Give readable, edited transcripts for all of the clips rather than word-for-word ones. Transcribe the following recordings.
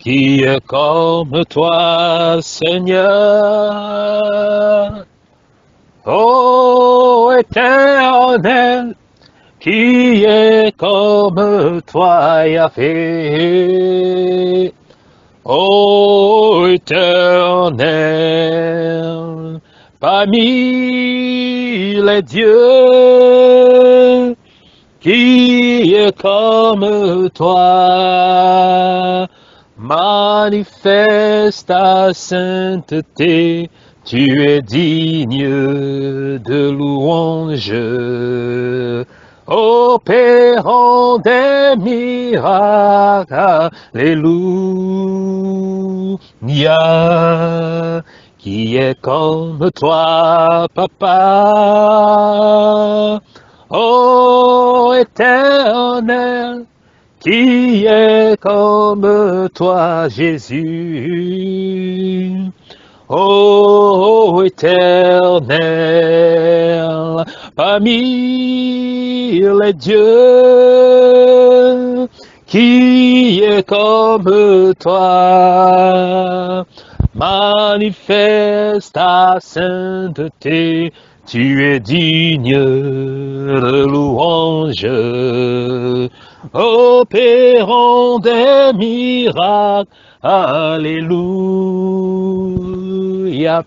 Qui est comme toi, Seigneur? Ô Éternel, qui est comme toi, Yahvé? Ô Éternel, parmi les dieux, qui est comme toi? Manifeste ta sainteté, tu es digne de louange. Opérant des miracles, alléluia. Qui est comme toi, Papa? Ô Éternel, qui est comme toi, Jésus? Ô Éternel, parmi les dieux, qui est comme toi? Manifeste ta sainteté, tu es digne de louange. Opérant des miracles, alléluia.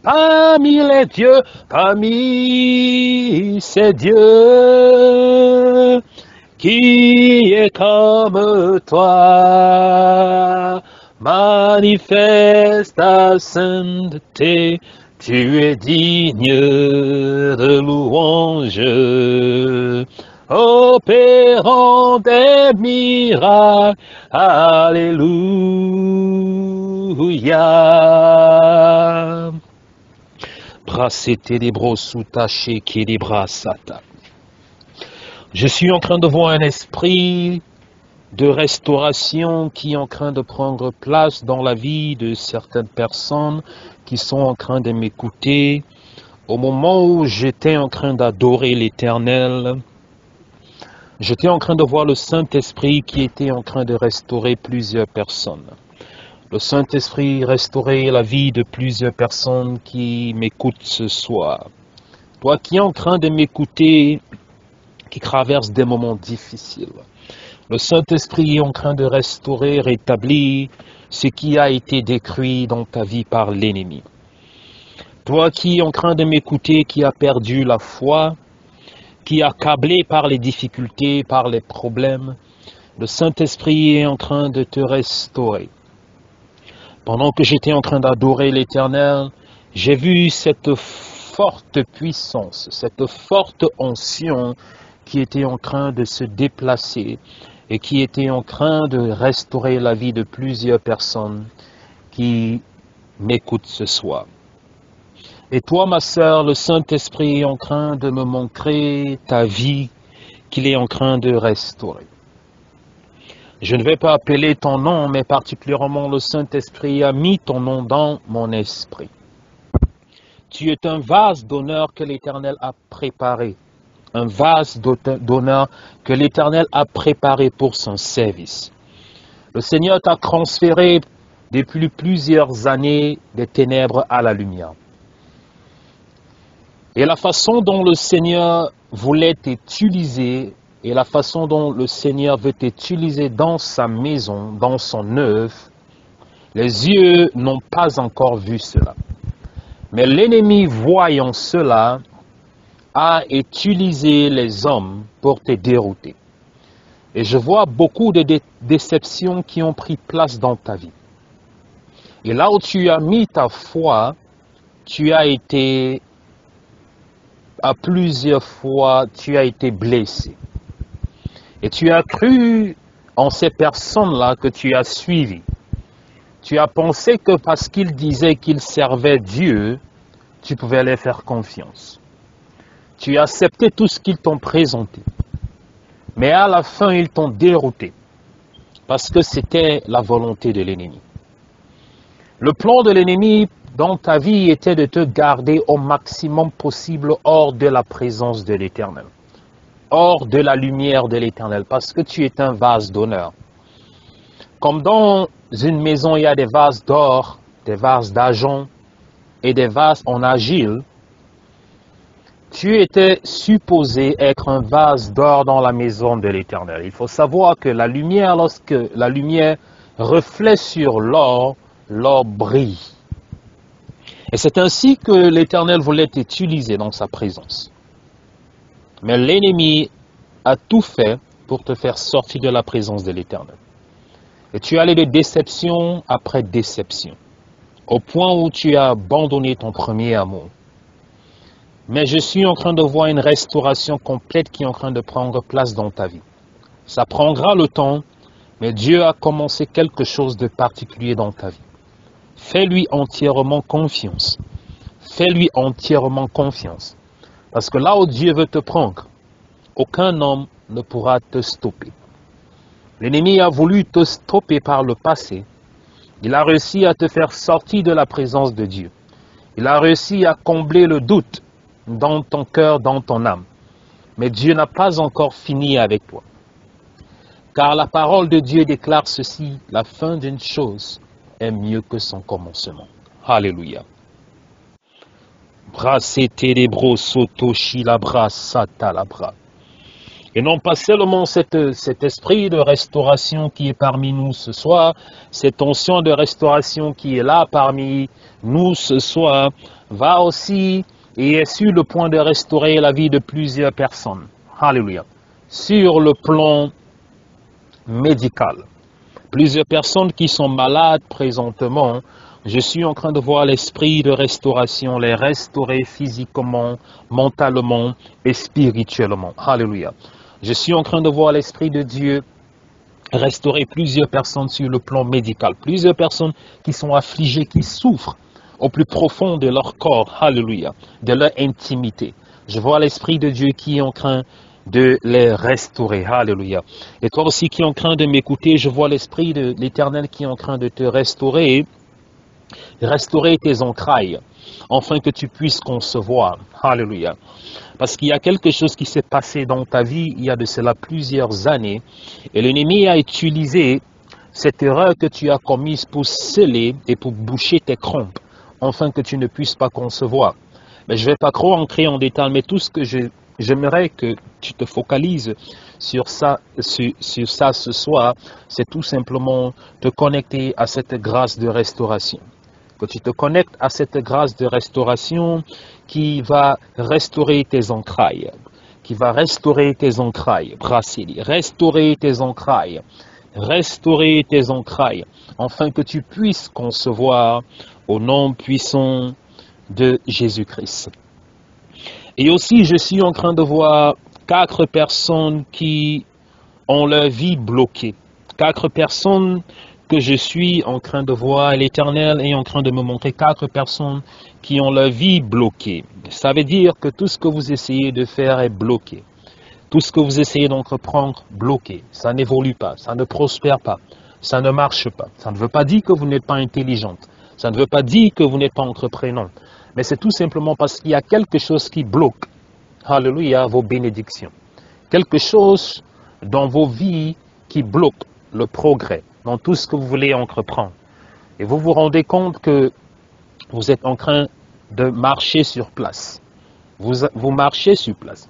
Parmi les dieux, parmi ces dieux, qui est comme toi? Manifeste ta sainteté, tu es digne de louange. Opérant des miracles, alléluia. Brasete des brosous tachés qui des brassata. Je suis en train de voir un esprit de restauration qui est en train de prendre place dans la vie de certaines personnes qui sont en train de m'écouter. Au moment où j'étais en train d'adorer l'Éternel, j'étais en train de voir le Saint-Esprit qui était en train de restaurer plusieurs personnes. Le Saint-Esprit restaurait la vie de plusieurs personnes qui m'écoutent ce soir. Toi qui es en train de m'écouter, qui traverse des moments difficiles, le Saint-Esprit est en train de restaurer, rétablir ce qui a été détruit dans ta vie par l'ennemi. Toi qui es en train de m'écouter, qui a perdu la foi, qui est accablé par les difficultés, par les problèmes, le Saint-Esprit est en train de te restaurer. Pendant que j'étais en train d'adorer l'Éternel, j'ai vu cette forte puissance, cette forte onction qui était en train de se déplacer et qui était en train de restaurer la vie de plusieurs personnes qui m'écoutent ce soir. Et toi, ma sœur, le Saint-Esprit est en train de me montrer ta vie qu'il est en train de restaurer. Je ne vais pas appeler ton nom, mais particulièrement le Saint-Esprit a mis ton nom dans mon esprit. Tu es un vase d'honneur que l'Éternel a préparé. Un vase d'honneur que l'Éternel a préparé pour son service. Le Seigneur t'a transféré depuis plusieurs années des ténèbres à la lumière. Et la façon dont le Seigneur voulait t'utiliser et la façon dont le Seigneur veut t'utiliser dans sa maison, dans son œuvre, les yeux n'ont pas encore vu cela. Mais l'ennemi, voyant cela, a utilisé les hommes pour te dérouter. Et je vois beaucoup de déceptions qui ont pris place dans ta vie. Et là où tu as mis ta foi, tu as été, à plusieurs fois, tu as été blessé. Et tu as cru en ces personnes-là que tu as suivies. Tu as pensé que parce qu'ils disaient qu'ils servaient Dieu, tu pouvais les faire confiance. Tu as accepté tout ce qu'ils t'ont présenté. Mais à la fin, ils t'ont dérouté. Parce que c'était la volonté de l'ennemi. Le plan de l'ennemi dans ta vie était de te garder au maximum possible hors de la présence de l'Éternel. Hors de la lumière de l'Éternel. Parce que tu es un vase d'honneur. Comme dans une maison, il y a des vases d'or, des vases d'argent et des vases en argile, tu étais supposé être un vase d'or dans la maison de l'Éternel. Il faut savoir que la lumière, lorsque la lumière reflète sur l'or, l'or brille. Et c'est ainsi que l'Éternel voulait t'utiliser dans sa présence. Mais l'ennemi a tout fait pour te faire sortir de la présence de l'Éternel. Et tu es allé de déception après déception, au point où tu as abandonné ton premier amour. Mais je suis en train de voir une restauration complète qui est en train de prendre place dans ta vie. Ça prendra le temps, mais Dieu a commencé quelque chose de particulier dans ta vie. Fais-lui entièrement confiance. Fais-lui entièrement confiance. Parce que là où Dieu veut te prendre, aucun homme ne pourra te stopper. L'ennemi a voulu te stopper par le passé. Il a réussi à te faire sortir de la présence de Dieu. Il a réussi à combler le doute dans ton cœur, dans ton âme. Mais Dieu n'a pas encore fini avec toi. Car la parole de Dieu déclare ceci, la fin d'une chose est mieux que son commencement. Alléluia. Et non pas seulement cet esprit de restauration qui est parmi nous ce soir, cette onction de restauration qui est là parmi nous ce soir, va aussi et est sur le point de restaurer la vie de plusieurs personnes. Alléluia. Sur le plan médical. Plusieurs personnes qui sont malades présentement, je suis en train de voir l'esprit de restauration les restaurer physiquement, mentalement et spirituellement. Alléluia. Je suis en train de voir l'esprit de Dieu restaurer plusieurs personnes sur le plan médical. Plusieurs personnes qui sont affligées, qui souffrent au plus profond de leur corps. Alléluia. De leur intimité. Je vois l'esprit de Dieu qui est en train de les restaurer. Alléluia. Et toi aussi qui es en train de m'écouter, je vois l'esprit de l'Éternel qui est en train de te restaurer tes entrailles, afin que tu puisses concevoir. Alléluia. Parce qu'il y a quelque chose qui s'est passé dans ta vie il y a de cela plusieurs années, et l'ennemi a utilisé cette erreur que tu as commise pour sceller et pour boucher tes crampes, afin que tu ne puisses pas concevoir. Mais je ne vais pas trop entrer en détail, mais tout ce que j'aimerais que tu te focalises sur ça ce soir, c'est tout simplement te connecter à cette grâce de restauration. Que tu te connectes à cette grâce de restauration qui va restaurer tes entrailles, qui va restaurer tes entrailles, Brassili, restaurer tes entrailles, afin que tu puisses concevoir au nom puissant de Jésus-Christ. Et aussi, je suis en train de voir 4 personnes qui ont leur vie bloquée. 4 personnes que je suis en train de voir, l'Éternel est en train de me montrer 4 personnes qui ont leur vie bloquée. Ça veut dire que tout ce que vous essayez de faire est bloqué. Tout ce que vous essayez d'entreprendre, bloqué. Ça n'évolue pas, ça ne prospère pas, ça ne marche pas. Ça ne veut pas dire que vous n'êtes pas intelligente. Ça ne veut pas dire que vous n'êtes pas entreprenant. Mais c'est tout simplement parce qu'il y a quelque chose qui bloque, alléluia, vos bénédictions. Quelque chose dans vos vies qui bloque le progrès, dans tout ce que vous voulez entreprendre. Et vous vous rendez compte que vous êtes en train de marcher sur place. Vous marchez sur place.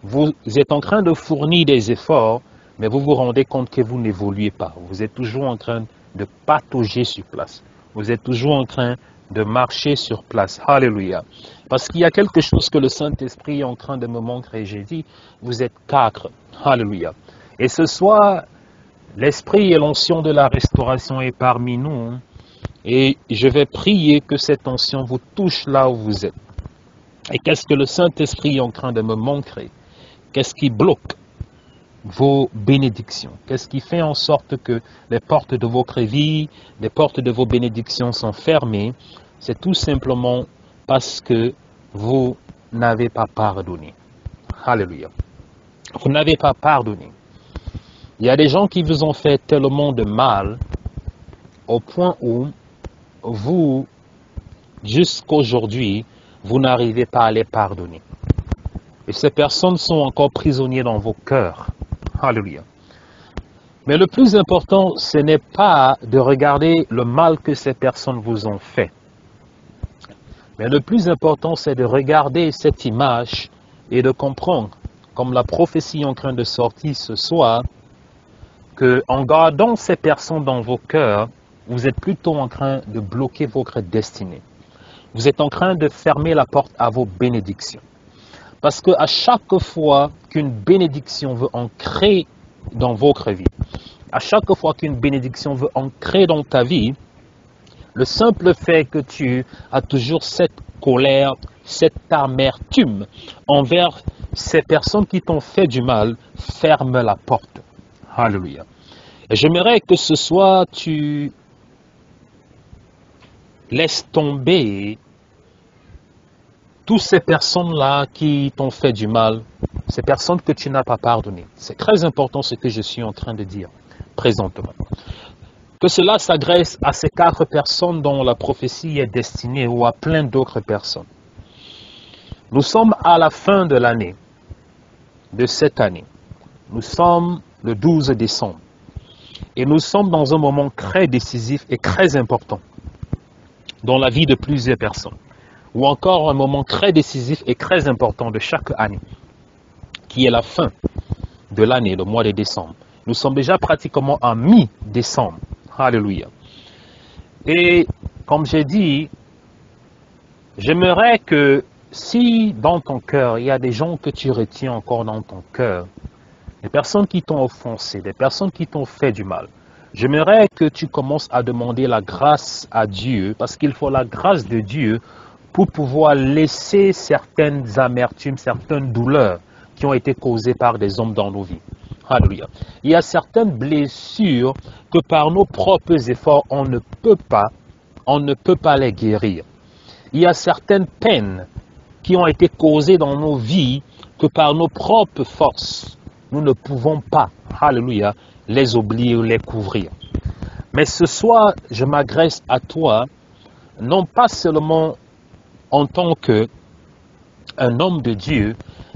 Vous êtes en train de fournir des efforts, mais vous vous rendez compte que vous n'évoluez pas. Vous êtes toujours en train de patauger sur place. Vous êtes toujours en train de marcher sur place. Alléluia. Parce qu'il y a quelque chose que le Saint-Esprit est en train de me montrer. J'ai dit, vous êtes 4. Alléluia. Et ce soir, l'Esprit et l'onction de la restauration est parmi nous. Et je vais prier que cette onction vous touche là où vous êtes. Et qu'est-ce que le Saint-Esprit est en train de me montrer? Qu'est-ce qui bloque vos bénédictions? Qu'est-ce qui fait en sorte que les portes de votre vie, les portes de vos bénédictions sont fermées? C'est tout simplement parce que vous n'avez pas pardonné. Alléluia. Vous n'avez pas pardonné. Il y a des gens qui vous ont fait tellement de mal au point où vous, jusqu'aujourd'hui, vous n'arrivez pas à les pardonner. Et ces personnes sont encore prisonnières dans vos cœurs. Alléluia. Mais le plus important, ce n'est pas de regarder le mal que ces personnes vous ont fait. Mais le plus important, c'est de regarder cette image et de comprendre, comme la prophétie est en train de sortir ce soir, qu'en gardant ces personnes dans vos cœurs, vous êtes plutôt en train de bloquer votre destinée. Vous êtes en train de fermer la porte à vos bénédictions. Parce qu'à chaque fois qu'une bénédiction veut ancrer dans votre vie, à chaque fois qu'une bénédiction veut ancrer dans ta vie, le simple fait que tu as toujours cette colère, cette amertume envers ces personnes qui t'ont fait du mal, ferme la porte. Alléluia. Et j'aimerais que ce soir, tu laisses tomber toutes ces personnes-là qui t'ont fait du mal, ces personnes que tu n'as pas pardonnées. C'est très important ce que je suis en train de dire présentement. Que cela s'adresse à ces 4 personnes dont la prophétie est destinée ou à plein d'autres personnes. Nous sommes à la fin de l'année, de cette année. Nous sommes le 12 décembre. Et nous sommes dans un moment très décisif et très important dans la vie de plusieurs personnes. Ou encore un moment très décisif et très important de chaque année, qui est la fin de l'année, le mois de décembre. Nous sommes déjà pratiquement en mi-décembre. Alléluia. Et comme j'ai dit, j'aimerais que si dans ton cœur, il y a des gens que tu retiens encore dans ton cœur, des personnes qui t'ont offensé, des personnes qui t'ont fait du mal, j'aimerais que tu commences à demander la grâce à Dieu, parce qu'il faut la grâce de Dieu pour pouvoir laisser certaines amertumes, certaines douleurs qui ont été causées par des hommes dans nos vies. Alléluia. Il y a certaines blessures que par nos propres efforts, on ne peut pas les guérir. Il y a certaines peines qui ont été causées dans nos vies que par nos propres forces, nous ne pouvons pas, alléluia, les oublier ou les couvrir. Mais ce soir, je m'adresse à toi, non pas seulement en tant qu'un homme de Dieu,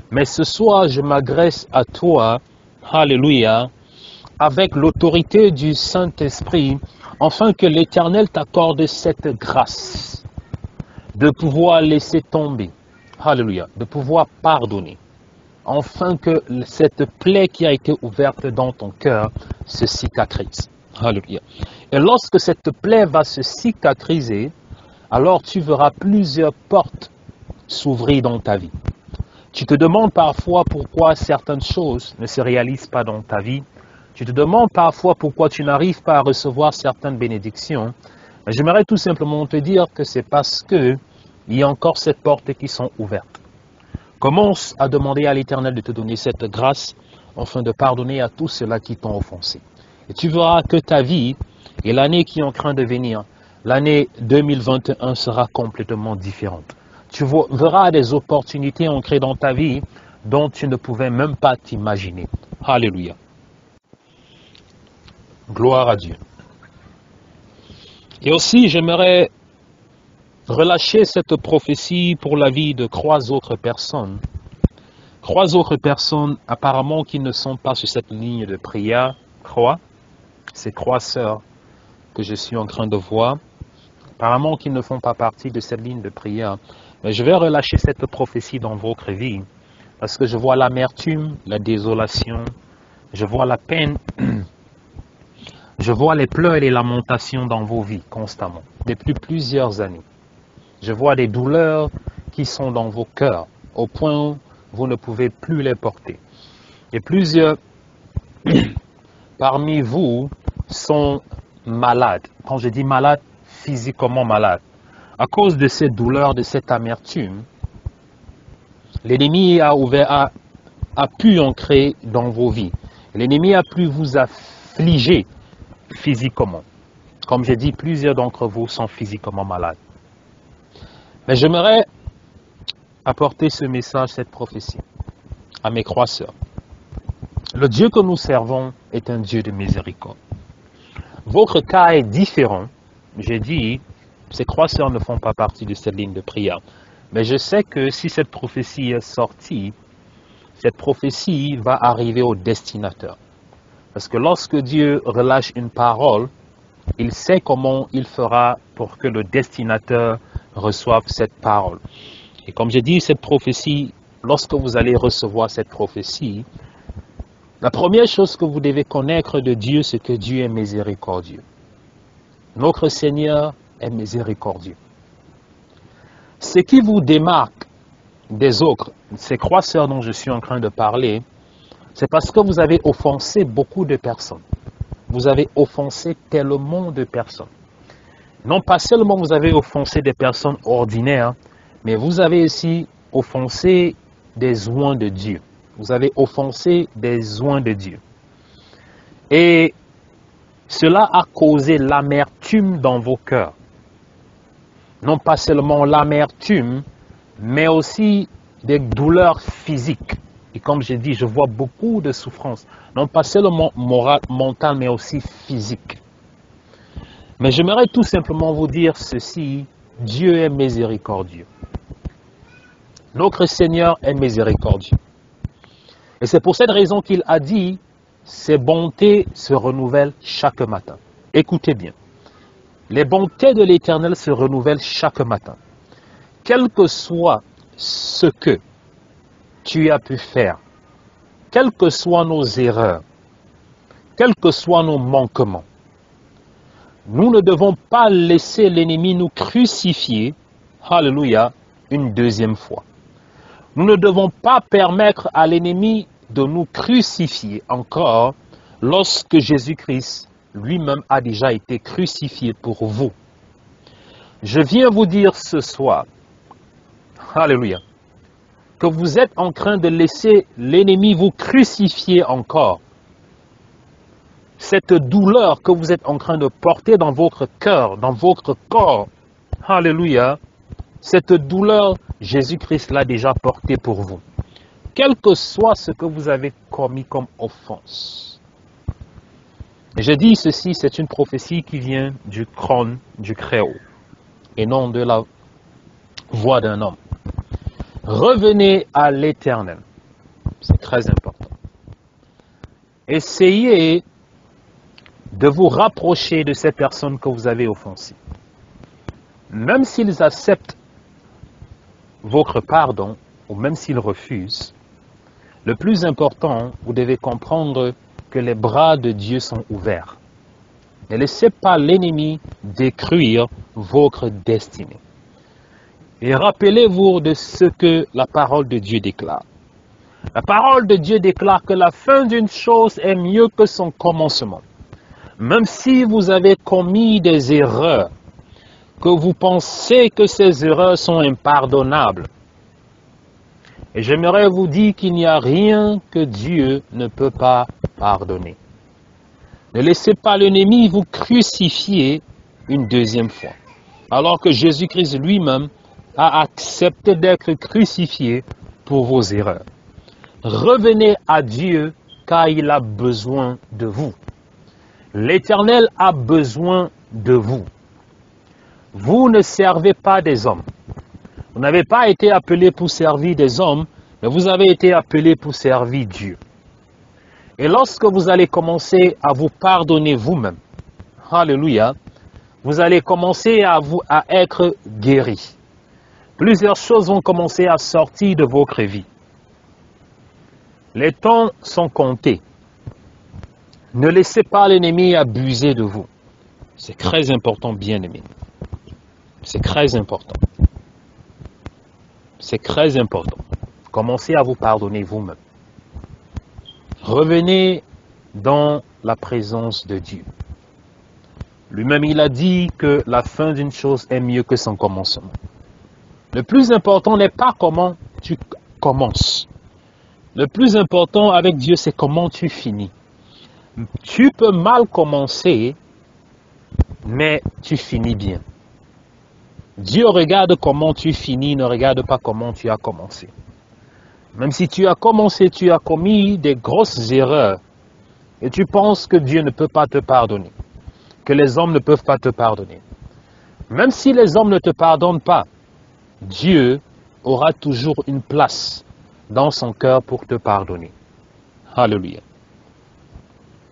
mais ce soir, je m'adresse à toi, alléluia, avec l'autorité du Saint-Esprit, afin que l'Éternel t'accorde cette grâce de pouvoir laisser tomber, alléluia, de pouvoir pardonner, afin que cette plaie qui a été ouverte dans ton cœur se cicatrise. Alléluia. Et lorsque cette plaie va se cicatriser, alors tu verras plusieurs portes s'ouvrir dans ta vie. Tu te demandes parfois pourquoi certaines choses ne se réalisent pas dans ta vie. Tu te demandes parfois pourquoi tu n'arrives pas à recevoir certaines bénédictions. Mais j'aimerais tout simplement te dire que c'est parce que il y a encore ces portes qui sont ouvertes. Commence à demander à l'Éternel de te donner cette grâce afin de pardonner à tous ceux-là qui t'ont offensé. Et tu verras que ta vie et l'année qui est en train de venir, l'année 2021 sera complètement différente. Tu verras des opportunités ancrées dans ta vie dont tu ne pouvais même pas t'imaginer. Alléluia. Gloire à Dieu. Et aussi, j'aimerais relâcher cette prophétie pour la vie de 3 autres personnes. 3 autres personnes apparemment qui ne sont pas sur cette ligne de prière. 3. Ces 3 sœurs que je suis en train de voir. Apparemment qui ne font pas partie de cette ligne de prière. Mais je vais relâcher cette prophétie dans votre vie. Parce que je vois l'amertume, la désolation. Je vois la peine. Je vois les pleurs et les lamentations dans vos vies constamment. Depuis plusieurs années. Je vois des douleurs qui sont dans vos cœurs. Au point où vous ne pouvez plus les porter. Et plusieurs parmi vous sont malades. Quand je dis malade, physiquement malade. À cause de cette douleur, de cette amertume, l'ennemi a pu ancrer dans vos vies. L'ennemi a pu vous affliger physiquement. Comme j'ai dit, plusieurs d'entre vous sont physiquement malades. Mais j'aimerais apporter ce message, cette prophétie, à mes croisseurs. Le Dieu que nous servons est un Dieu de miséricorde. Votre cas est différent. J'ai dit, ces croisseurs ne font pas partie de cette ligne de prière. Mais je sais que si cette prophétie est sortie, cette prophétie va arriver au destinateur. Parce que lorsque Dieu relâche une parole, il sait comment il fera pour que le destinateur reçoive cette parole. Et comme j'ai dit, cette prophétie, lorsque vous allez recevoir cette prophétie, la première chose que vous devez connaître de Dieu, c'est que Dieu est miséricordieux. Notre Seigneur est miséricordieux. Ce qui vous démarque des autres, ces croisseurs dont je suis en train de parler, c'est parce que vous avez offensé beaucoup de personnes. Vous avez offensé tellement de personnes. Non pas seulement vous avez offensé des personnes ordinaires, mais vous avez aussi offensé des oints de Dieu. Vous avez offensé des oints de Dieu. Et cela a causé l'amertume dans vos cœurs. Non pas seulement l'amertume, mais aussi des douleurs physiques. Et comme j'ai dit, je vois beaucoup de souffrances, non pas seulement morale, mentale, mais aussi physique. Mais j'aimerais tout simplement vous dire ceci, Dieu est miséricordieux. Notre Seigneur est miséricordieux. Et c'est pour cette raison qu'il a dit, ses bontés se renouvellent chaque matin. Écoutez bien, les bontés de l'Éternel se renouvellent chaque matin. Quel que soit ce que tu as pu faire, quelles que soient nos erreurs, quels que soient nos manquements, nous ne devons pas laisser l'ennemi nous crucifier, alléluia, une deuxième fois. Nous ne devons pas permettre à l'ennemi de nous crucifier encore lorsque Jésus-Christ lui-même a déjà été crucifié pour vous. Je viens vous dire ce soir, alléluia, que vous êtes en train de laisser l'ennemi vous crucifier encore. Cette douleur que vous êtes en train de porter dans votre cœur, dans votre corps, alléluia, cette douleur, Jésus-Christ l'a déjà portée pour vous. Quel que soit ce que vous avez commis comme offense. Et je dis ceci, c'est une prophétie qui vient du crâne, du Créole, et non de la voix d'un homme. Revenez à l'Éternel. C'est très important. Essayez de vous rapprocher de ces personnes que vous avez offensées. Même s'ils acceptent votre pardon, ou même s'ils refusent, le plus important, vous devez comprendre que les bras de Dieu sont ouverts. Ne laissez pas l'ennemi détruire votre destinée. Et rappelez-vous de ce que la parole de Dieu déclare. La parole de Dieu déclare que la fin d'une chose est mieux que son commencement. Même si vous avez commis des erreurs, que vous pensez que ces erreurs sont impardonnables, et j'aimerais vous dire qu'il n'y a rien que Dieu ne peut pas pardonner. Ne laissez pas l'ennemi vous crucifier une deuxième fois, alors que Jésus-Christ lui-même a accepté d'être crucifié pour vos erreurs. Revenez à Dieu car il a besoin de vous. L'Éternel a besoin de vous. Vous ne servez pas des hommes. Vous n'avez pas été appelé pour servir des hommes, mais vous avez été appelé pour servir Dieu. Et lorsque vous allez commencer à vous pardonner vous-même, alléluia, vous allez commencer à être guéri. Plusieurs choses vont commencer à sortir de votre vie. Les temps sont comptés. Ne laissez pas l'ennemi abuser de vous. C'est très important, bien-aimé. C'est très important. C'est très important. Commencez à vous pardonner vous-même. Revenez dans la présence de Dieu. Lui-même, il a dit que la fin d'une chose est mieux que son commencement. Le plus important n'est pas comment tu commences. Le plus important avec Dieu, c'est comment tu finis. Tu peux mal commencer, mais tu finis bien. Dieu regarde comment tu finis, ne regarde pas comment tu as commencé. Même si tu as commencé, tu as commis des grosses erreurs et tu penses que Dieu ne peut pas te pardonner, que les hommes ne peuvent pas te pardonner. Même si les hommes ne te pardonnent pas, Dieu aura toujours une place dans son cœur pour te pardonner. Alléluia.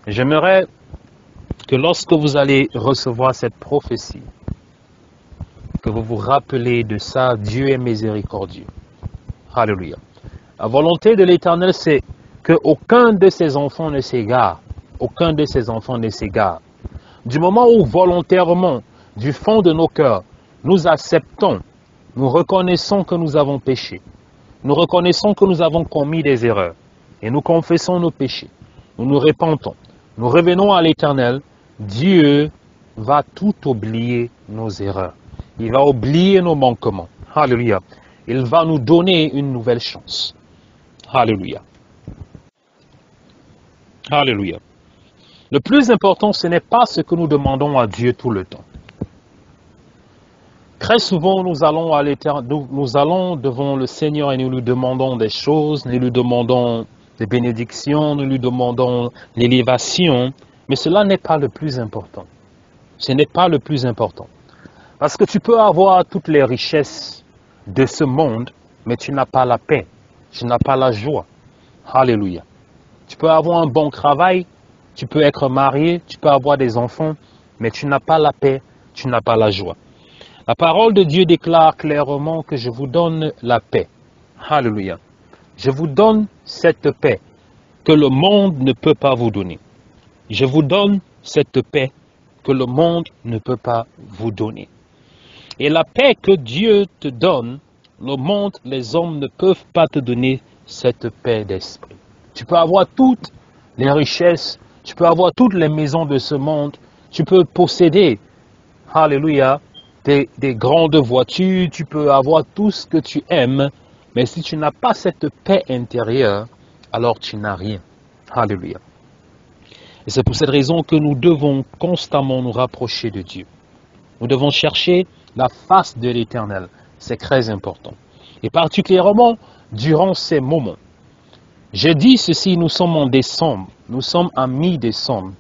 J'aimerais que lorsque vous allez recevoir cette prophétie, que vous vous rappelez de ça, Dieu est miséricordieux. Alléluia. La volonté de l'Éternel, c'est qu'aucun de ses enfants ne s'égare. Aucun de ses enfants ne s'égare. Du moment où volontairement, du fond de nos cœurs, nous acceptons, nous reconnaissons que nous avons péché. Nous reconnaissons que nous avons commis des erreurs. Et nous confessons nos péchés. Nous nous repentons. Nous revenons à l'Éternel. Dieu va tout oublier nos erreurs. Il va oublier nos manquements. Alléluia. Il va nous donner une nouvelle chance. Alléluia. Alléluia. Le plus important, ce n'est pas ce que nous demandons à Dieu tout le temps. Très souvent, nous allons devant le Seigneur et nous lui demandons des choses, nous lui demandons des bénédictions, nous lui demandons l'élévation, mais cela n'est pas le plus important. Ce n'est pas le plus important. Parce que tu peux avoir toutes les richesses de ce monde, mais tu n'as pas la paix, tu n'as pas la joie. Alléluia. Tu peux avoir un bon travail, tu peux être marié, tu peux avoir des enfants, mais tu n'as pas la paix, tu n'as pas la joie. La parole de Dieu déclare clairement que je vous donne la paix. Alléluia. Je vous donne cette paix que le monde ne peut pas vous donner. Je vous donne cette paix que le monde ne peut pas vous donner. Et la paix que Dieu te donne, le monde, les hommes ne peuvent pas te donner cette paix d'esprit. Tu peux avoir toutes les richesses, tu peux avoir toutes les maisons de ce monde, tu peux posséder, alléluia, des grandes voitures, tu peux avoir tout ce que tu aimes, mais si tu n'as pas cette paix intérieure, alors tu n'as rien. Alléluia. Et c'est pour cette raison que nous devons constamment nous rapprocher de Dieu. Nous devons chercher la face de l'Éternel. C'est très important. Et particulièrement durant ces moments. Je dis ceci, nous sommes en décembre. Nous sommes à mi-décembre.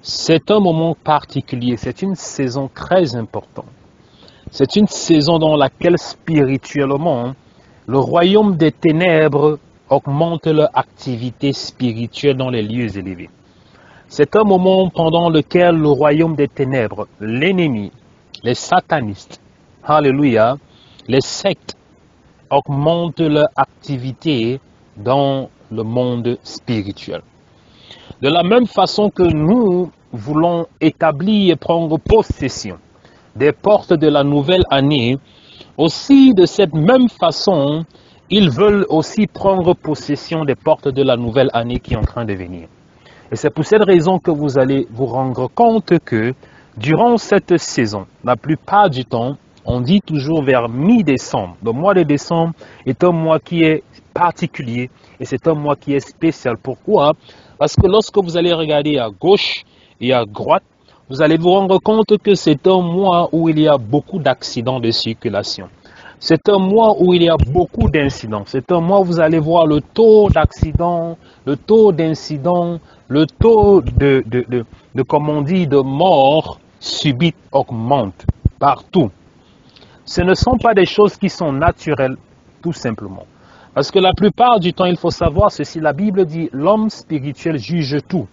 C'est un moment particulier. C'est une saison très importante. C'est une saison dans laquelle spirituellement, le royaume des ténèbres augmente leur activité spirituelle dans les lieux élevés. C'est un moment pendant lequel le royaume des ténèbres, l'ennemi, les satanistes, alléluia, les sectes augmentent leur activité dans le monde spirituel. De la même façon que nous voulons établir et prendre possession des portes de la nouvelle année, aussi de cette même façon, ils veulent aussi prendre possession des portes de la nouvelle année qui est en train de venir. Et c'est pour cette raison que vous allez vous rendre compte que durant cette saison, la plupart du temps, on dit toujours vers mi-décembre. Le mois de décembre est un mois qui est particulier et c'est un mois qui est spécial. Pourquoi? Parce que lorsque vous allez regarder à gauche et à droite, vous allez vous rendre compte que c'est un mois où il y a beaucoup d'accidents de circulation. C'est un mois où il y a beaucoup d'incidents. C'est un mois où vous allez voir le taux d'accidents, le taux d'incidents, le taux comme on dit, de mort subite augmente partout. Ce ne sont pas des choses qui sont naturelles, tout simplement. Parce que la plupart du temps, il faut savoir ceci. La Bible dit, l'homme spirituel juge tout.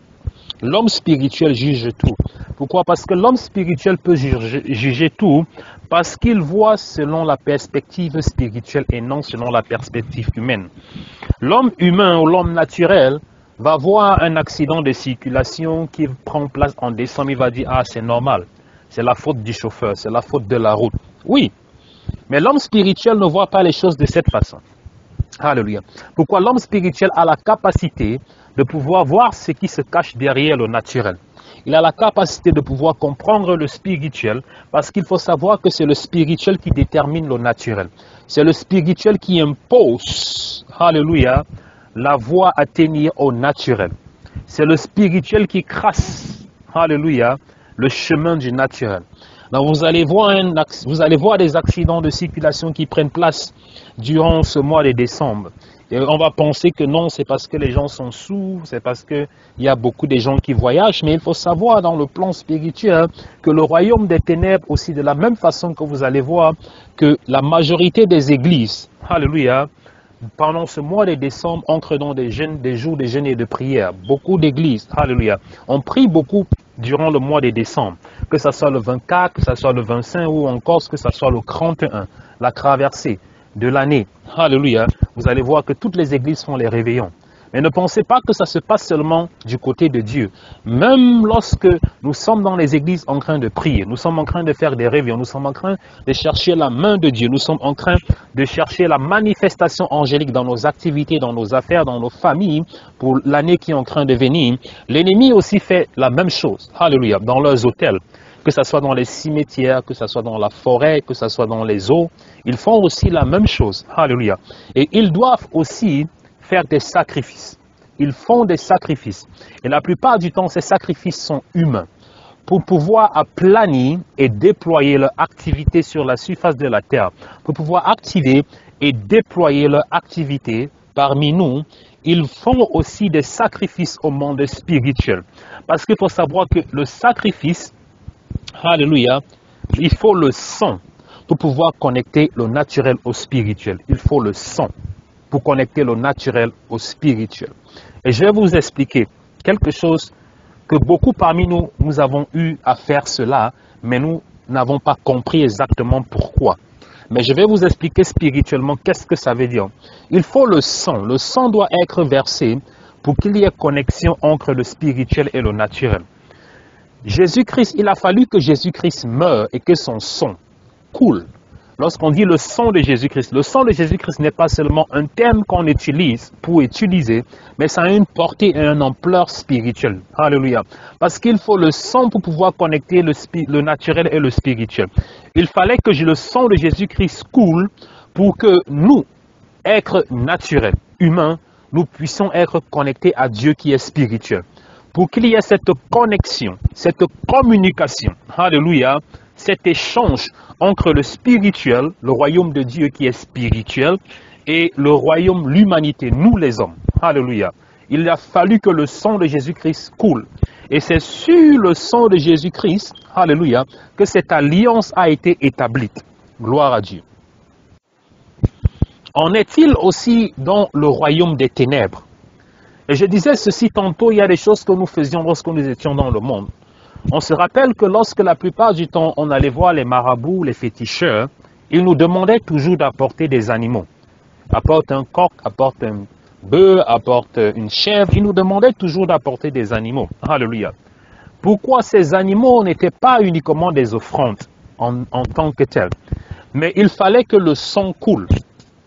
L'homme spirituel juge tout. Pourquoi? Parce que l'homme spirituel peut juger tout, parce qu'il voit selon la perspective spirituelle et non selon la perspective humaine. L'homme humain ou l'homme naturel va voir un accident de circulation qui prend place en décembre, il va dire, ah c'est normal, c'est la faute du chauffeur, c'est la faute de la route. Oui, mais l'homme spirituel ne voit pas les choses de cette façon. Alléluia. Pourquoi? L'homme spirituel a la capacité de pouvoir voir ce qui se cache derrière le naturel. Il a la capacité de pouvoir comprendre le spirituel parce qu'il faut savoir que c'est le spirituel qui détermine le naturel. C'est le spirituel qui impose, alléluia, la voie à tenir au naturel. C'est le spirituel qui crasse, alléluia, le chemin du naturel. Donc vous allez voir des accidents de circulation qui prennent place durant ce mois de décembre. Et on va penser que non, c'est parce que les gens sont sourds, c'est parce qu'il y a beaucoup de gens qui voyagent, mais il faut savoir dans le plan spirituel que le royaume des ténèbres aussi, de la même façon que vous allez voir que la majorité des églises, alléluia, pendant ce mois de décembre, entre dans des jours de jeûne et de prière. Beaucoup d'églises, alléluia, on prie beaucoup durant le mois de décembre, que ce soit le 24, que ce soit le 25 ou encore que ce soit le 31, la traversée de l'année. Alléluia, vous allez voir que toutes les églises font les réveillons. Mais ne pensez pas que ça se passe seulement du côté de Dieu. Même lorsque nous sommes dans les églises en train de prier, nous sommes en train de faire des réveillons, nous sommes en train de chercher la main de Dieu, nous sommes en train de chercher la manifestation angélique dans nos activités, dans nos affaires, dans nos familles, pour l'année qui est en train de venir. L'ennemi aussi fait la même chose, alléluia, dans leurs hôtels. Que ce soit dans les cimetières, que ce soit dans la forêt, que ce soit dans les eaux, ils font aussi la même chose, alléluia. Et ils doivent aussi faire des sacrifices. Ils font des sacrifices. Et la plupart du temps, ces sacrifices sont humains. Pour pouvoir aplanir et déployer leur activité sur la surface de la terre, pour pouvoir activer et déployer leur activité parmi nous, ils font aussi des sacrifices au monde spirituel. Parce qu'il faut savoir que le sacrifice, alléluia, il faut le sang pour pouvoir connecter le naturel au spirituel. Il faut le sang pour connecter le naturel au spirituel. Et je vais vous expliquer quelque chose que beaucoup parmi nous, nous avons eu à faire cela, mais nous n'avons pas compris exactement pourquoi. Mais je vais vous expliquer spirituellement qu'est-ce que ça veut dire. Il faut le sang. Le sang doit être versé pour qu'il y ait connexion entre le spirituel et le naturel. Jésus-Christ, il a fallu que Jésus-Christ meure et que son sang coule. Lorsqu'on dit le sang de Jésus-Christ n'est pas seulement un terme qu'on utilise pour utiliser, mais ça a une portée et une ampleur spirituelle. Alléluia. Parce qu'il faut le sang pour pouvoir connecter le naturel et le spirituel. Il fallait que le sang de Jésus-Christ coule pour que nous, êtres naturels, humains, nous puissions être connectés à Dieu qui est spirituel. Pour qu'il y ait cette connexion, cette communication, alléluia, cet échange entre le spirituel, le royaume de Dieu qui est spirituel, et le royaume, l'humanité, nous les hommes. Alléluia. Il a fallu que le sang de Jésus-Christ coule. Et c'est sur le sang de Jésus-Christ, alléluia, que cette alliance a été établie. Gloire à Dieu. En est-il aussi dans le royaume des ténèbres? Et je disais ceci tantôt, il y a des choses que nous faisions lorsque nous étions dans le monde. On se rappelle que lorsque la plupart du temps, on allait voir les marabouts, les féticheurs, ils nous demandaient toujours d'apporter des animaux. Apporte un coq, apporte un bœuf, apporte une chèvre. Ils nous demandaient toujours d'apporter des animaux. Alléluia. Pourquoi ces animaux n'étaient pas uniquement des offrandes en tant que telles, mais il fallait que le sang coule.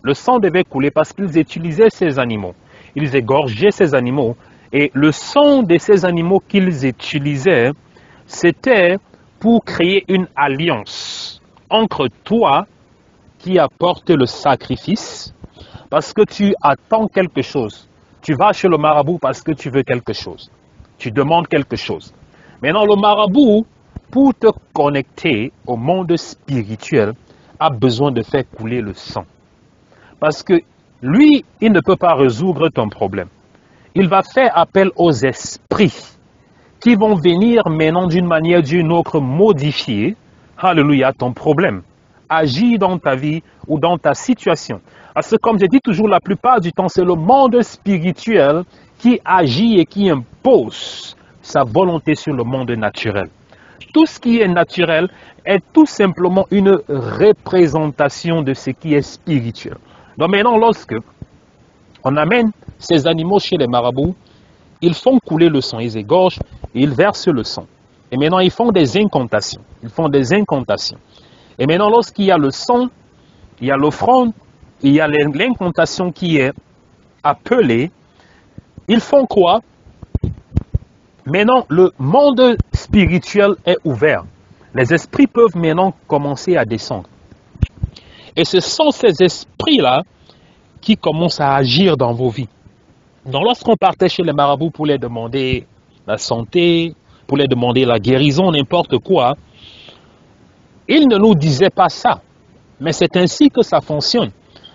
Le sang devait couler parce qu'ils utilisaient ces animaux. Ils égorgeaient ces animaux. Et le sang de ces animaux qu'ils utilisaient, c'était pour créer une alliance entre toi qui apporte le sacrifice, parce que tu attends quelque chose. Tu vas chez le marabout parce que tu veux quelque chose. Tu demandes quelque chose. Maintenant, le marabout, pour te connecter au monde spirituel, a besoin de faire couler le sang. Parce que lui, il ne peut pas résoudre ton problème. Il va faire appel aux esprits qui vont venir maintenant d'une manière ou d'une autre modifier, alléluia, ton problème, agir dans ta vie ou dans ta situation. Parce que comme je dis toujours, la plupart du temps, c'est le monde spirituel qui agit et qui impose sa volonté sur le monde naturel. Tout ce qui est naturel est tout simplement une représentation de ce qui est spirituel. Donc maintenant, lorsque on amène ces animaux chez les marabouts, ils font couler le sang, ils égorgent et ils versent le sang. Et maintenant, ils font des incantations. Ils font des incantations. Et maintenant, lorsqu'il y a le sang, il y a l'offrande, il y a l'incantation qui est appelée, ils font quoi? Maintenant, le monde spirituel est ouvert. Les esprits peuvent maintenant commencer à descendre. Et ce sont ces esprits-là qui commencent à agir dans vos vies. Donc, lorsqu'on partait chez les marabouts pour les demander la santé, pour les demander la guérison, n'importe quoi, ils ne nous disaient pas ça. Mais c'est ainsi que ça fonctionne.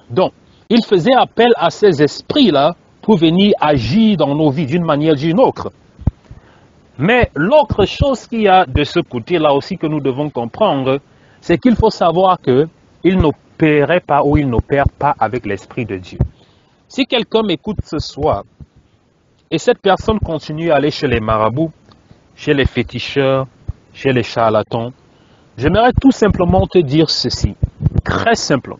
Donc, ils faisaient appel à ces esprits-là pour venir agir dans nos vies d'une manière ou d'une autre. Mais l'autre chose qu'il y a de ce côté-là aussi que nous devons comprendre, c'est qu'il faut savoir qu'ils n'opéraient pas ou ils n'opèrent pas avec l'Esprit de Dieu. Si quelqu'un m'écoute ce soir et cette personne continue à aller chez les marabouts, chez les féticheurs, chez les charlatans, j'aimerais tout simplement te dire ceci, très simplement.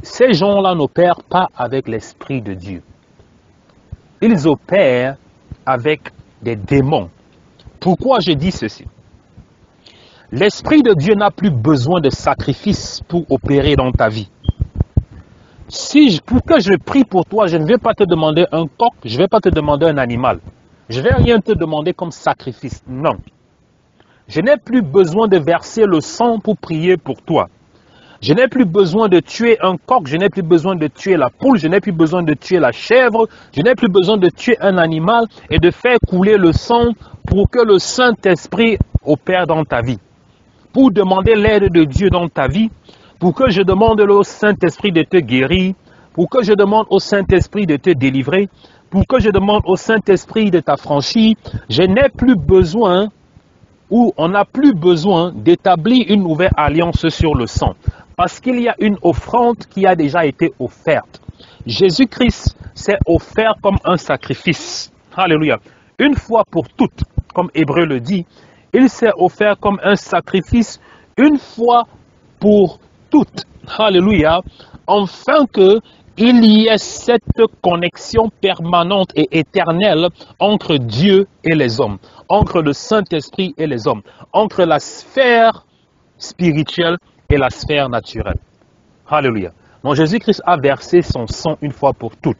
Ces gens-là n'opèrent pas avec l'Esprit de Dieu. Ils opèrent avec des démons. Pourquoi je dis ceci? L'Esprit de Dieu n'a plus besoin de sacrifice pour opérer dans ta vie. Pour que je prie pour toi, je ne vais pas te demander un coq, je ne vais pas te demander un animal. Je ne vais rien te demander comme sacrifice. Non. Je n'ai plus besoin de verser le sang pour prier pour toi. Je n'ai plus besoin de tuer un coq, je n'ai plus besoin de tuer la poule, je n'ai plus besoin de tuer la chèvre, je n'ai plus besoin de tuer un animal et de faire couler le sang pour que le Saint-Esprit opère dans ta vie. Pour demander l'aide de Dieu dans ta vie, pour que je demande au Saint-Esprit de te guérir, pour que je demande au Saint-Esprit de te délivrer, pour que je demande au Saint-Esprit de t'affranchir, je n'ai plus besoin, ou on n'a plus besoin d'établir une nouvelle alliance sur le sang. Parce qu'il y a une offrande qui a déjà été offerte. Jésus-Christ s'est offert comme un sacrifice. Alléluia. Une fois pour toutes, comme Hébreu le dit, il s'est offert comme un sacrifice une fois pour toutes. Alléluia. Afin qu'il y ait cette connexion permanente et éternelle entre Dieu et les hommes, entre le Saint-Esprit et les hommes, entre la sphère spirituelle et la sphère naturelle. Alléluia. Donc Jésus-Christ a versé son sang une fois pour toutes.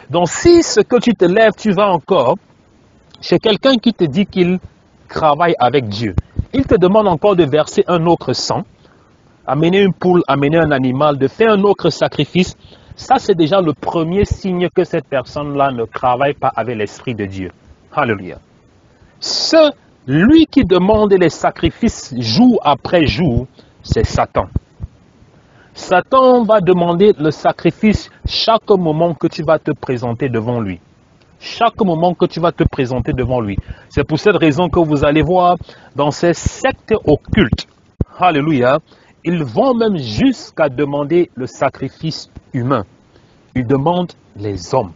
Donc si ce que tu te lèves, tu vas encore chez quelqu'un qui te dit qu'il travaille avec Dieu, il te demande encore de verser un autre sang, amener une poule, amener un animal, de faire un autre sacrifice, ça c'est déjà le premier signe que cette personne-là ne travaille pas avec l'Esprit de Dieu. Alléluia. Lui qui demande les sacrifices jour après jour, c'est Satan. Satan va demander le sacrifice chaque moment que tu vas te présenter devant lui. Chaque moment que tu vas te présenter devant lui. C'est pour cette raison que vous allez voir dans ces sectes occultes, alléluia, ils vont même jusqu'à demander le sacrifice humain. Ils demandent les hommes.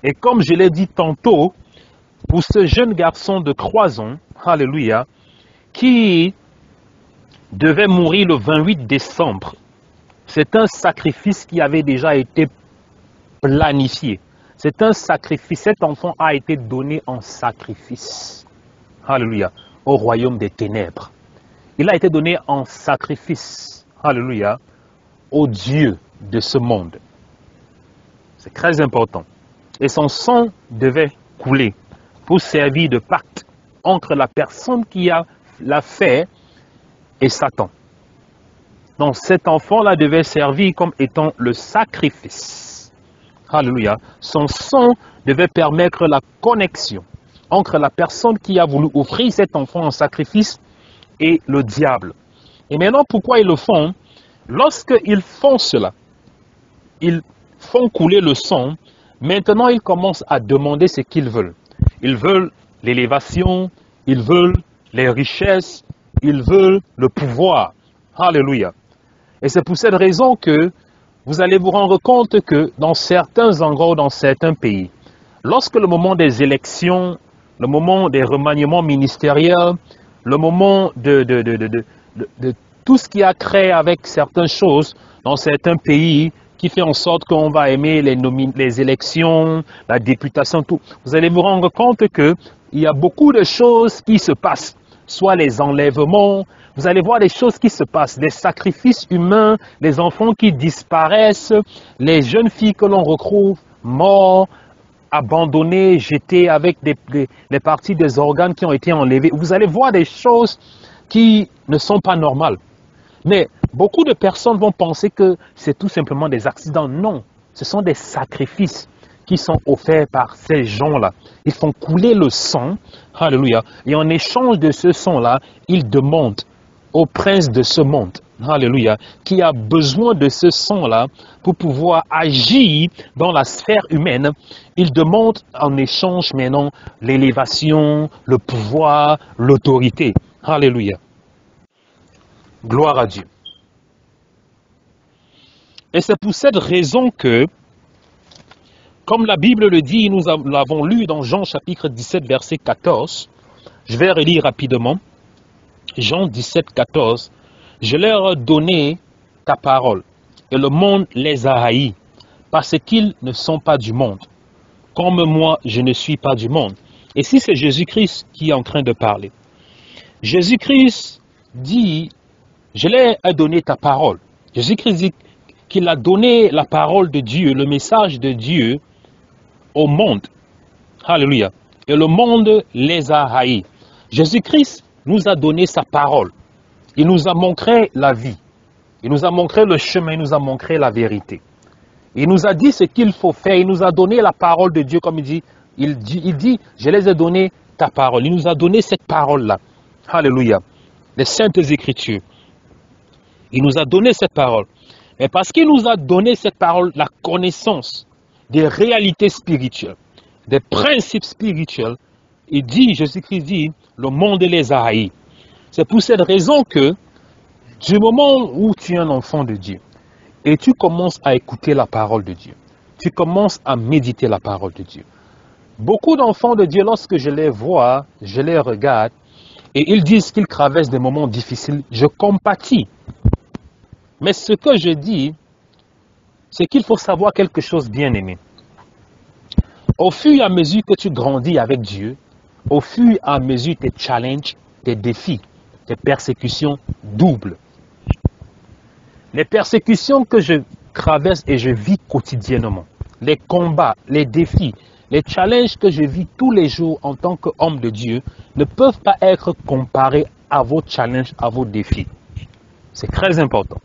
Et comme je l'ai dit tantôt, pour ce jeune garçon de 3 ans, alléluia, qui devait mourir le 28 décembre, c'est un sacrifice qui avait déjà été planifié. C'est un sacrifice. Cet enfant a été donné en sacrifice. Alléluia. Au royaume des ténèbres. Il a été donné en sacrifice. Alléluia. Au Dieu de ce monde. C'est très important. Et son sang devait couler pour servir de pacte entre la personne qui l'a fait et Satan. Donc cet enfant-là devait servir comme étant le sacrifice. Alléluia. Son sang devait permettre la connexion entre la personne qui a voulu offrir cet enfant en sacrifice et le diable. Et maintenant, pourquoi ils le font? Lorsqu'ils font cela, ils font couler le sang, maintenant ils commencent à demander ce qu'ils veulent. Ils veulent l'élévation, ils veulent les richesses, ils veulent le pouvoir. Alléluia. Et c'est pour cette raison que vous allez vous rendre compte que dans certains endroits, dans certains pays, lorsque le moment des élections, le moment des remaniements ministériels, le moment de tout ce qui a créé avec certaines choses dans certains pays, qui fait en sorte qu'on va aimer les élections, la députation, tout, vous allez vous rendre compte qu'il y a beaucoup de choses qui se passent, soit les enlèvements, vous allez voir des choses qui se passent, des sacrifices humains, les enfants qui disparaissent, les jeunes filles que l'on retrouve mortes, abandonnées, jetées avec les parties des organes qui ont été enlevées. Vous allez voir des choses qui ne sont pas normales. Mais beaucoup de personnes vont penser que c'est tout simplement des accidents. Non, ce sont des sacrifices qui sont offerts par ces gens-là. Ils font couler le sang, alléluia, et en échange de ce sang-là, ils demandent au prince de ce monde, alléluia, qui a besoin de ce sang-là pour pouvoir agir dans la sphère humaine. Il demande en échange maintenant l'élévation, le pouvoir, l'autorité. Alléluia. Gloire à Dieu. Et c'est pour cette raison que Comme la Bible le dit, nous l'avons lu dans Jean chapitre 17, verset 14. Je vais relire rapidement. Jean 17, 14. Je leur ai donné ta parole, et le monde les a haïs, parce qu'ils ne sont pas du monde, comme moi je ne suis pas du monde. Et si c'est Jésus-Christ qui est en train de parler, Jésus-Christ dit, je leur ai donné ta parole. Jésus-Christ dit qu'il a donné la parole de Dieu, le message de Dieu au monde. Alléluia. Et le monde les a haïs. Jésus-Christ nous a donné sa parole. Il nous a montré la vie. Il nous a montré le chemin, il nous a montré la vérité. Il nous a dit ce qu'il faut faire. Il nous a donné la parole de Dieu, comme il dit, je les ai donné ta parole. Il nous a donné cette parole-là. Alléluia. Les saintes écritures. Il nous a donné cette parole. Et parce qu'il nous a donné cette parole, la connaissance des réalités spirituelles, des principes spirituels, il dit, Jésus-Christ dit, le monde les a haïs. C'est pour cette raison que, du moment où tu es un enfant de Dieu, et tu commences à écouter la parole de Dieu, tu commences à méditer la parole de Dieu. Beaucoup d'enfants de Dieu, lorsque je les vois, je les regarde, et ils disent qu'ils traversent des moments difficiles, je compatis. Mais ce que je dis, c'est qu'il faut savoir quelque chose, bien aimé. Au fur et à mesure que tu grandis avec Dieu, au fur et à mesure tes challenges, tes défis, tes persécutions doublent. Les persécutions que je traverse et je vis quotidiennement, les combats, les défis, les challenges que je vis tous les jours en tant qu'homme de Dieu ne peuvent pas être comparés à vos challenges, à vos défis. C'est très important.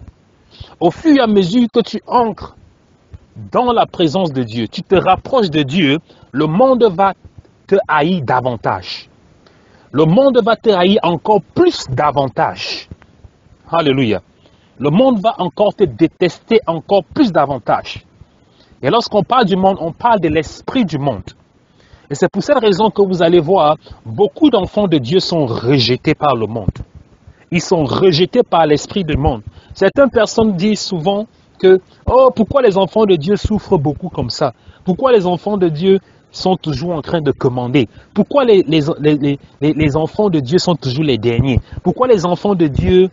Au fur et à mesure que tu ancres dans la présence de Dieu, tu te rapproches de Dieu, le monde va te haïr davantage. Le monde va te haïr encore plus davantage. Alléluia. Le monde va encore te détester encore plus davantage. Et lorsqu'on parle du monde, on parle de l'esprit du monde. Et c'est pour cette raison que vous allez voir, beaucoup d'enfants de Dieu sont rejetés par le monde. Ils sont rejetés par l'esprit du monde. Certaines personnes disent souvent que, oh, pourquoi les enfants de Dieu souffrent beaucoup comme ça? Pourquoi les enfants de Dieu sont toujours en train de commander? Pourquoi les enfants de Dieu sont toujours les derniers? Pourquoi les enfants de Dieu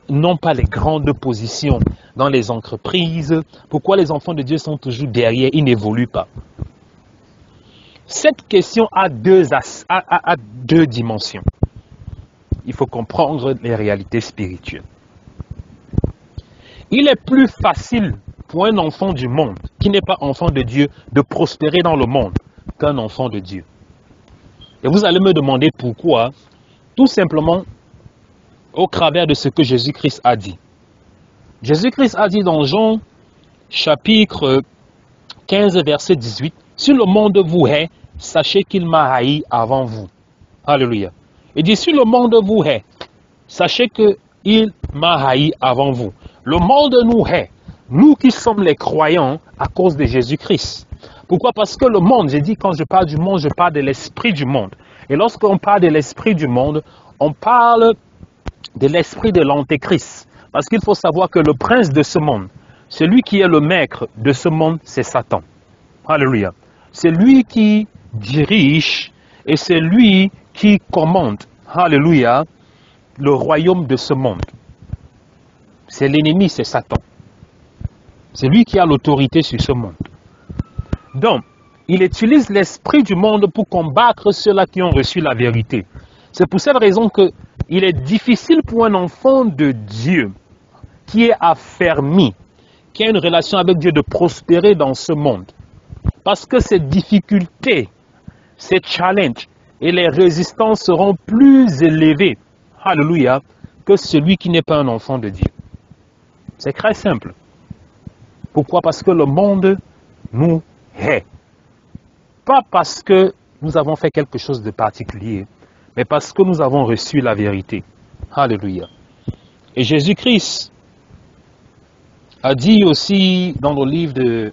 n'ont pas les grandes positions dans les entreprises? Pourquoi les enfants de Dieu sont toujours derrière? Ils n'évoluent pas. Cette question a deux dimensions. Il faut comprendre les réalités spirituelles. Il est plus facile pour un enfant du monde, qui n'est pas enfant de Dieu, de prospérer dans le monde qu'un enfant de Dieu. Et vous allez me demander pourquoi. Tout simplement au travers de ce que Jésus-Christ a dit. Jésus-Christ a dit dans Jean chapitre 15 verset 18, « Si le monde vous hait, sachez qu'il m'a haï avant vous. » Alléluia. Il dit, « Si le monde vous hait, sachez qu'il m'a haï avant vous. » Le monde nous hait, nous qui sommes les croyants à cause de Jésus-Christ. Pourquoi? Parce que le monde, j'ai dit, quand je parle du monde, je parle de l'esprit du monde. Et lorsqu'on parle de l'esprit du monde, on parle de l'esprit de l'antéchrist. Parce qu'il faut savoir que le prince de ce monde, celui qui est le maître de ce monde, c'est Satan. Alléluia. C'est lui qui dirige et c'est lui qui commande. Alléluia. Le royaume de ce monde. C'est l'ennemi, c'est Satan. C'est lui qui a l'autorité sur ce monde. Donc, il utilise l'esprit du monde pour combattre ceux-là qui ont reçu la vérité. C'est pour cette raison qu'il est difficile pour un enfant de Dieu qui est affermi, qui a une relation avec Dieu, de prospérer dans ce monde. Parce que ces difficultés, ces challenges et les résistances seront plus élevées, alléluia, que celui qui n'est pas un enfant de Dieu. C'est très simple. Pourquoi? Parce que le monde nous hait. Pas parce que nous avons fait quelque chose de particulier, mais parce que nous avons reçu la vérité. Alléluia. Et Jésus-Christ a dit aussi dans le livre de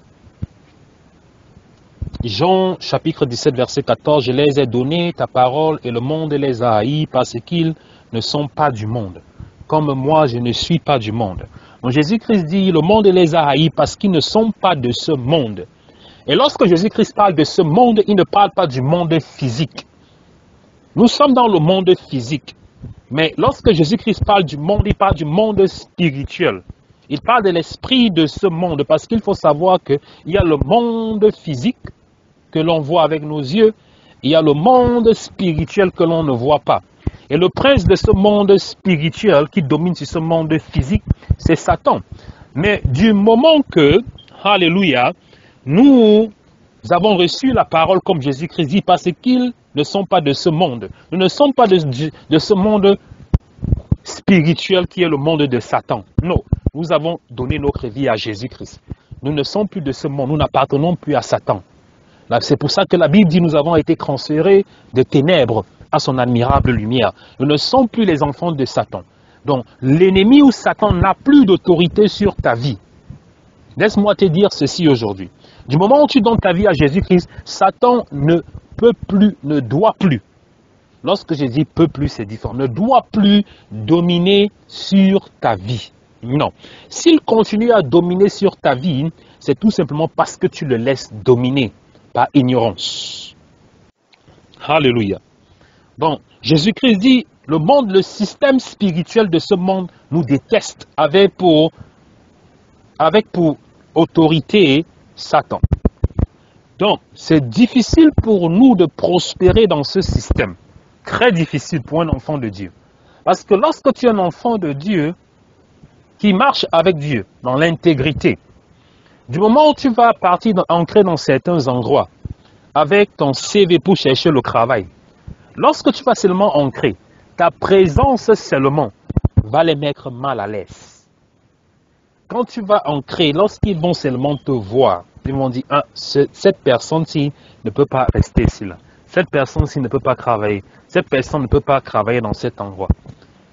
Jean, chapitre 17, verset 14, « Je les ai donné ta parole et le monde les a haïs parce qu'ils ne sont pas du monde. Comme moi, je ne suis pas du monde. » Donc Jésus-Christ dit, le monde les a haïs parce qu'ils ne sont pas de ce monde. Et lorsque Jésus-Christ parle de ce monde, il ne parle pas du monde physique. Nous sommes dans le monde physique. Mais lorsque Jésus-Christ parle du monde, il parle du monde spirituel. Il parle de l'esprit de ce monde, parce qu'il faut savoir qu'il y a le monde physique que l'on voit avec nos yeux, il y a le monde spirituel que l'on ne voit pas. Et le prince de ce monde spirituel qui domine sur ce monde physique, c'est Satan. Mais du moment que, alléluia, nous avons reçu la parole comme Jésus-Christ dit, parce qu'ils ne sont pas de ce monde. Nous ne sommes pas de ce monde spirituel qui est le monde de Satan. Non, nous avons donné notre vie à Jésus-Christ. Nous ne sommes plus de ce monde, nous n'appartenons plus à Satan. C'est pour ça que la Bible dit nous avons été transférés de ténèbres à son admirable lumière. Nous ne sommes plus les enfants de Satan. Donc l'ennemi ou Satan n'a plus d'autorité sur ta vie. Laisse-moi te dire ceci aujourd'hui. Du moment où tu donnes ta vie à Jésus-Christ, Satan ne peut plus, ne doit plus. Lorsque je dis peut plus, c'est différent. Ne doit plus dominer sur ta vie. Non. S'il continue à dominer sur ta vie, c'est tout simplement parce que tu le laisses dominer par ignorance. Alléluia. Donc, Jésus-Christ dit, le monde, le système spirituel de ce monde nous déteste avec pour autorité Satan. Donc, c'est difficile pour nous de prospérer dans ce système. Très difficile pour un enfant de Dieu. Parce que lorsque tu es un enfant de Dieu qui marche avec Dieu dans l'intégrité, du moment où tu vas partir ancrer dans certains endroits avec ton CV pour chercher le travail, lorsque tu vas seulement ancrer, ta présence seulement va les mettre mal à l'aise. Quand tu vas ancrer, lorsqu'ils vont seulement te voir, ils vont dire, ah, cette personne-ci ne peut pas rester ici là. Cette personne-ci ne peut pas travailler. Cette personne ne peut pas travailler dans cet endroit.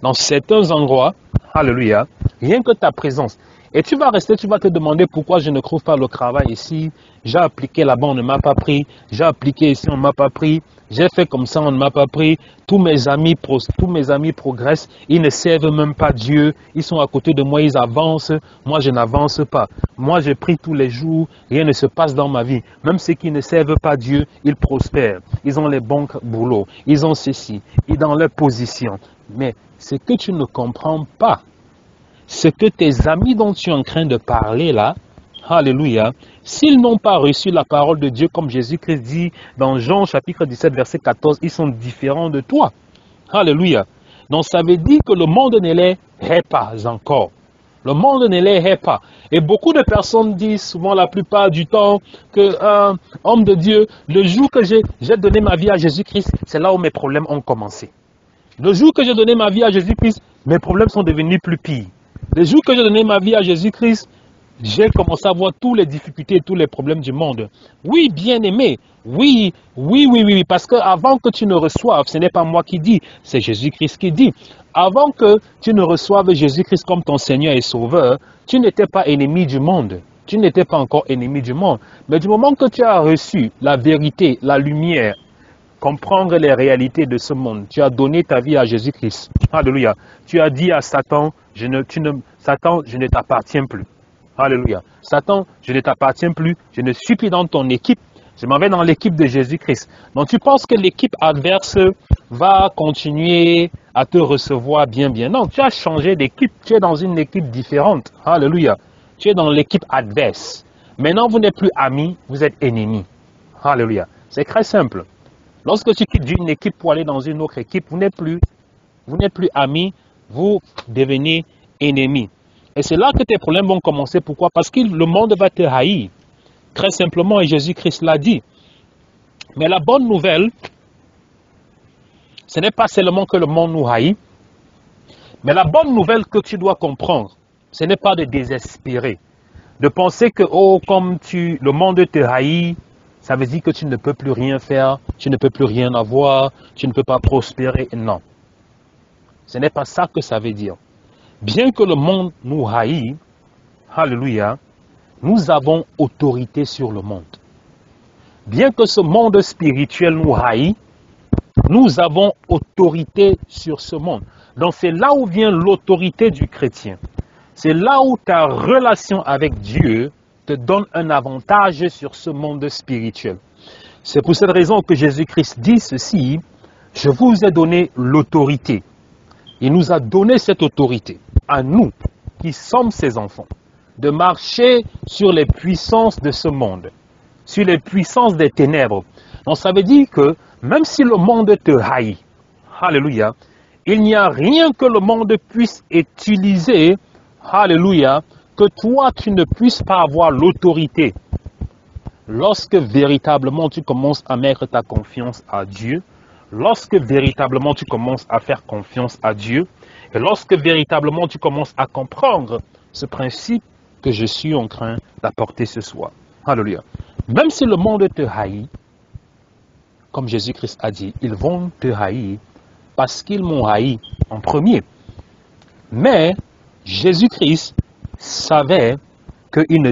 Dans certains endroits, alléluia, rien que ta présence. Et tu vas rester, tu vas te demander pourquoi je ne trouve pas le travail ici. J'ai appliqué là-bas, on ne m'a pas pris. J'ai appliqué ici, on ne m'a pas pris. J'ai fait comme ça, on ne m'a pas pris. Tous mes amis progressent. Ils ne servent même pas Dieu. Ils sont à côté de moi, ils avancent. Moi, je n'avance pas. Moi, je prie tous les jours. Rien ne se passe dans ma vie. Même ceux qui ne servent pas Dieu, ils prospèrent. Ils ont les bons boulots. Ils ont ceci. Ils sont dans leur position. Mais ce que tu ne comprends pas, ce que tes amis dont tu es en train de parler là, alléluia, s'ils n'ont pas reçu la parole de Dieu comme Jésus-Christ dit dans Jean chapitre 17 verset 14, ils sont différents de toi. Alléluia. Donc ça veut dire que le monde ne les hait pas encore. Le monde ne les hait pas. Et beaucoup de personnes disent souvent la plupart du temps que homme de Dieu, le jour que j'ai donné ma vie à Jésus-Christ, c'est là où mes problèmes ont commencé. Le jour que j'ai donné ma vie à Jésus-Christ, mes problèmes sont devenus plus pires. Le jour que j'ai donné ma vie à Jésus-Christ, j'ai commencé à voir toutes les difficultés et tous les problèmes du monde. Oui, bien-aimé, oui, parce qu'avant que tu ne reçoives, ce n'est pas moi qui dis, c'est Jésus-Christ qui dit. Avant que tu ne reçoives Jésus-Christ comme ton Seigneur et Sauveur, tu n'étais pas ennemi du monde. Tu n'étais pas encore ennemi du monde. Mais du moment que tu as reçu la vérité, la lumière, comprendre les réalités de ce monde, tu as donné ta vie à Jésus-Christ. Alléluia. Tu as dit à Satan, Satan, je ne t'appartiens plus. Alléluia. Satan, je ne t'appartiens plus. Je ne suis plus dans ton équipe. Je m'en vais dans l'équipe de Jésus-Christ. Donc tu penses que l'équipe adverse va continuer à te recevoir bien. Non, tu as changé d'équipe. Tu es dans une équipe différente. Alléluia. Tu es dans l'équipe adverse. Maintenant, vous n'êtes plus amis, vous êtes ennemis. Alléluia. C'est très simple. Lorsque tu quittes une équipe pour aller dans une autre équipe, vous n'êtes plus amis, vous devenez ennemis. Et c'est là que tes problèmes vont commencer. Pourquoi? Parce que le monde va te haïr. Très simplement, et Jésus-Christ l'a dit. Mais la bonne nouvelle, ce n'est pas seulement que le monde nous haït, mais la bonne nouvelle que tu dois comprendre, ce n'est pas de désespérer. De penser que, oh, comme le monde te haït, ça veut dire que tu ne peux plus rien faire, tu ne peux plus rien avoir, tu ne peux pas prospérer. Non. Ce n'est pas ça que ça veut dire. Bien que le monde nous haït, alléluia, nous avons autorité sur le monde. Bien que ce monde spirituel nous haït, nous avons autorité sur ce monde. Donc c'est là où vient l'autorité du chrétien. C'est là où ta relation avec Dieu te donne un avantage sur ce monde spirituel. C'est pour cette raison que Jésus-Christ dit ceci, je vous ai donné l'autorité. Il nous a donné cette autorité, à nous qui sommes ses enfants, de marcher sur les puissances de ce monde, sur les puissances des ténèbres. Donc ça veut dire que même si le monde te haït, alléluia, il n'y a rien que le monde puisse utiliser, alléluia, que toi tu ne puisses pas avoir l'autorité. Lorsque véritablement tu commences à mettre ta confiance à Dieu, lorsque véritablement tu commences à faire confiance à Dieu, et lorsque véritablement tu commences à comprendre ce principe que je suis en train d'apporter ce soir. Alléluia. Même si le monde te haït, comme Jésus-Christ a dit, ils vont te haïr parce qu'ils m'ont haï en premier. Mais Jésus-Christ savait qu'il ne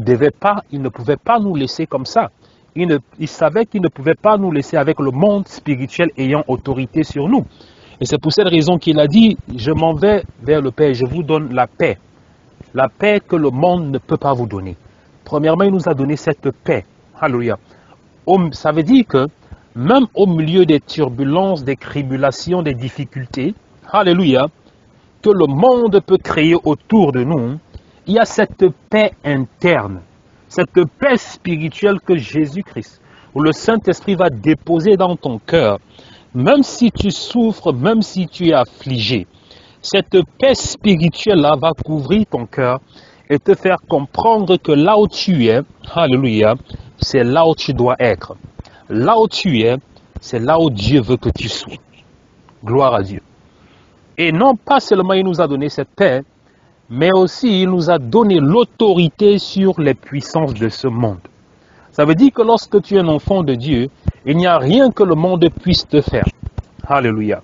pouvait pas nous laisser comme ça. Il savait qu'il ne pouvait pas nous laisser avec le monde spirituel ayant autorité sur nous. Et c'est pour cette raison qu'il a dit, je m'en vais vers le Père, je vous donne la paix que le monde ne peut pas vous donner. Premièrement, il nous a donné cette paix. Alléluia. Ça veut dire que même au milieu des turbulences, des tribulations, des difficultés, alléluia, que le monde peut créer autour de nous, il y a cette paix interne, cette paix spirituelle que Jésus-Christ, où le Saint-Esprit va déposer dans ton cœur, même si tu souffres, même si tu es affligé. Cette paix spirituelle-là va couvrir ton cœur et te faire comprendre que là où tu es, alléluia, c'est là où tu dois être. Là où tu es, c'est là où Dieu veut que tu sois. Gloire à Dieu. Et non pas seulement il nous a donné cette paix, mais aussi il nous a donné l'autorité sur les puissances de ce monde. Ça veut dire que lorsque tu es un enfant de Dieu, il n'y a rien que le monde puisse te faire. Alléluia.